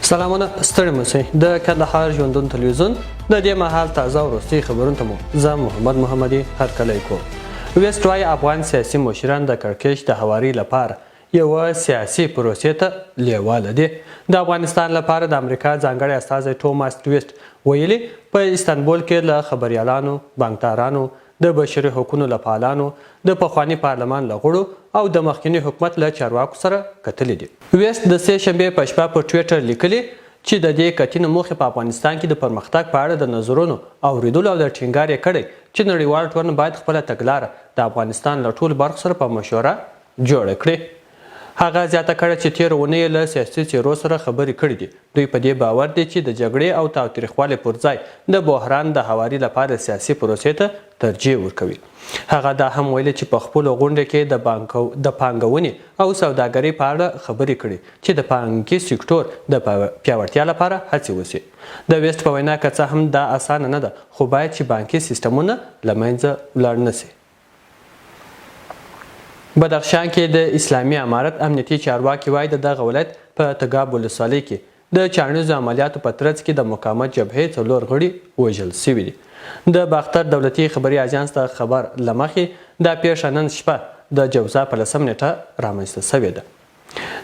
سلامونه ستړي مشئ د کندهار ژوندون تلویزیون د دې مهال تازه او وروستي خبرونو ته مو زه محمد محمدي هرکلی کوم. ویسټ وایي افغان سیاسي مشران د کړکېچ د هواري لپاره یوه سیاسي پروسې ته لیواله دي. د افغانستان لپاره د امریکا ځانګړی استازی ټوماس ویسټ ویلي په استانبول کې له خبریالانو، بانکدارانو، د بشري حقوقو له فعالانو، د پخواني پارلمان له غړو او د مخکني حکومت له چارواکو سره کتلي دي. ویسټ د سې شنبې په شپه په ټویټر لیکلي چې د دې کتنې موخې په افغانستان کې د پرمختګ په اړه د نظرونو اوریدلو او د ټینګار یې کړی چې نړیوال ټولنه باید خپله تګلاره د افغانستان له ټولو برخو سره په مشوره جوړه کړي. هغه زیاته کړه چې تېره اونۍ یې له سیاسي څېرو سره خبرې کړې دي. دوی په دې باور دي چې د جګړې او تاوتریخوالي پر ځای د بحران د هواري لپاره سیاسي پروسې ته ترجیح ورکوي. هغه دا هم ویلي چې په خپلو غونډو کې د پانګونې او سوداګرۍ په اړه خبرې کړي چې د بانکي سکتور د پیاوړتیا لپاره هڅې وشي. د ویسټ په وینا که څه هم دا اسانه نه ده، خو باید چې بانکي سیستمونه له منځه ولاړ نه سي. بدخشان کې د اسلامي امارت امنیتي چارواکي وایي د دغه ولایت په تګاب ولسوالۍ کې د چاڼیزو عملیاتو په ترڅ کې د مقاومت جبهې 4 غړي وژل سوي دي. د باختر دولتي خبري اژانس ته خبر له مخې دا پیښه نن شپه د جوزا په 10 نیټه رامنځته سوې ده.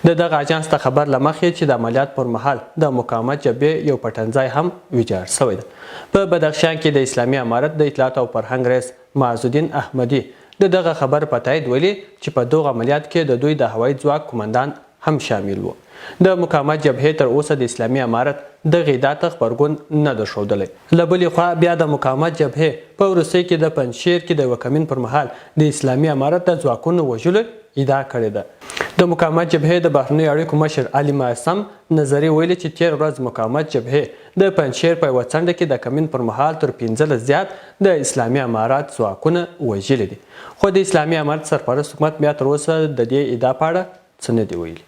د دغه اژانس ته خبر له مخې چې د عملیات پر مهال د مقاومت جبهې یو پټنځای هم ویجاړ سوی ده. په بدخشان کې د اسلامي امارت د اطلاعات او فرهنګ رئیس معز الدین احمدي د دغه خبر په تایید ویلي چې په دغه عملیات کې د دوی د هوایي ځواک قومندان هم شامل و. د مقاومت جبهې تر اوسه د اسلامي امارت دغې ادعا ته غبرګون نه ده ښودلی. له بلې خوا بیا د مقاومت جبهې په وروستۍ کې د پنجشیر کې د یوه کمین پر مهال د اسلامي امارت د ځواکونو وژلو ادعا کړې ده. د مقاومت جبهې د بهرنیو اړیکو مشر علي معصم نظري ویلي چې تېره ورځ مقاومت جبهې د پنجشیر په یوه څنډه کې د کمین پر مهال تر 15 زیات د اسلامي امارت ځواکونه وژلي دي. خو د اسلامي امارت سرپرست حکومت بیا تر اوسه د دې ادعا په اړه څه نه دي ویلي.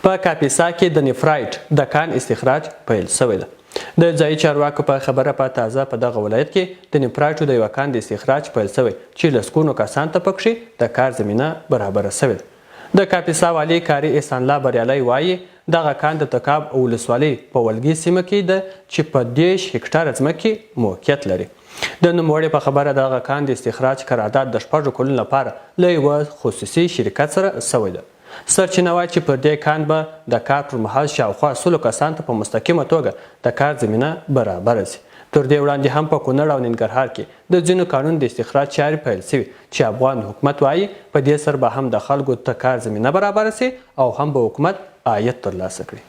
په کاپیسا کې د نیفرایټ د کان استخراج پیل شوی ده. د ځایي چارواکو په خبره په تازه په دغه ولایت کې د نیفرایټو د یوه کان د استخراج پیل شوی چې لسګونو کسانو ته پکښې د کار زمینه برابره شوې ده. د کاپیسا والي کاري احسان الله بریالی وایي دغه کان د تکاب ولسوالۍ په ولګي سیمه کې ده چې په 10 هکټاره ځمکې موقعیت لري. د نوموړي په خبره دغه کان د استخراج قرارداد د 6 کلونو لپاره له یوه خصوصي شرکت سره شوی ده. سرچینه وایي چې پر دې کان به د کار پر مهال شاوخوا 100 کسانو ته په مستقیمه توګه د کار زمینه برابره شي. تر دې وړاندې هم په کونړ او ننګرهار کې د ځینو کانونو د استخراج چارې پیل شوي چې افغان حکومت وایي په دې سره به هم د خلکو ته کار زمینه برابره شي او هم به حکومت عاید ترلاسه کړي.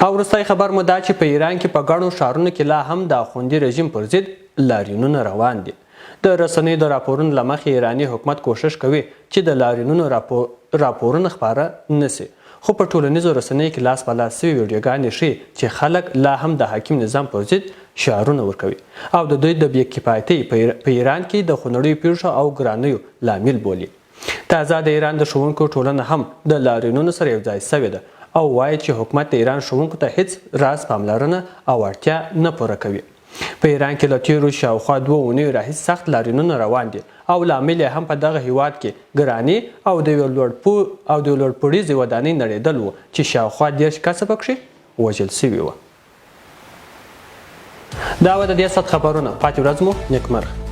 او وروستی خبر مو دا چې په ایران کې په ګڼو ښارونو کې لا هم د اخوندي رژیم پر ضد لاریونونه روان دي. د رسنیو د راپورونو له مخې ایراني حکومت کوشش کوي چې د لاریونونو راپورونه خپاره نه سي. خو په ټولنیزو رسنیو کې لاس په لاس سوي ویډیوګانې ښیي چې خلک لا هم د حاکم نظام پر ضد شعارونه ورکوي او د دوی د بې کفایتۍ په ایران کې د خونړیو پیښو او ګرانیو لامل بولي. تازه د ایران د ښوونکو ټولنه هم د لاریونونو سره یو ځای سوې ده او وایي چې حکومت د ایران ښوونکو ته هیڅ راز پاملرنه او اړتیا نه پوره کوي. په ایران کې له تیرو شاوخوا 2 اونیو راهیسې سخت لاریونونه روان دي او لامل یې هم په دغه هیواد کې ګراني او د یوې لوړپوړیزې ودانۍ نړېدل و چې شاوخوا 10 کسه پکښې وژل سوي وه. دا وه د دې ساعت خبرونه. پاتې ورځ مو نیکمرغه.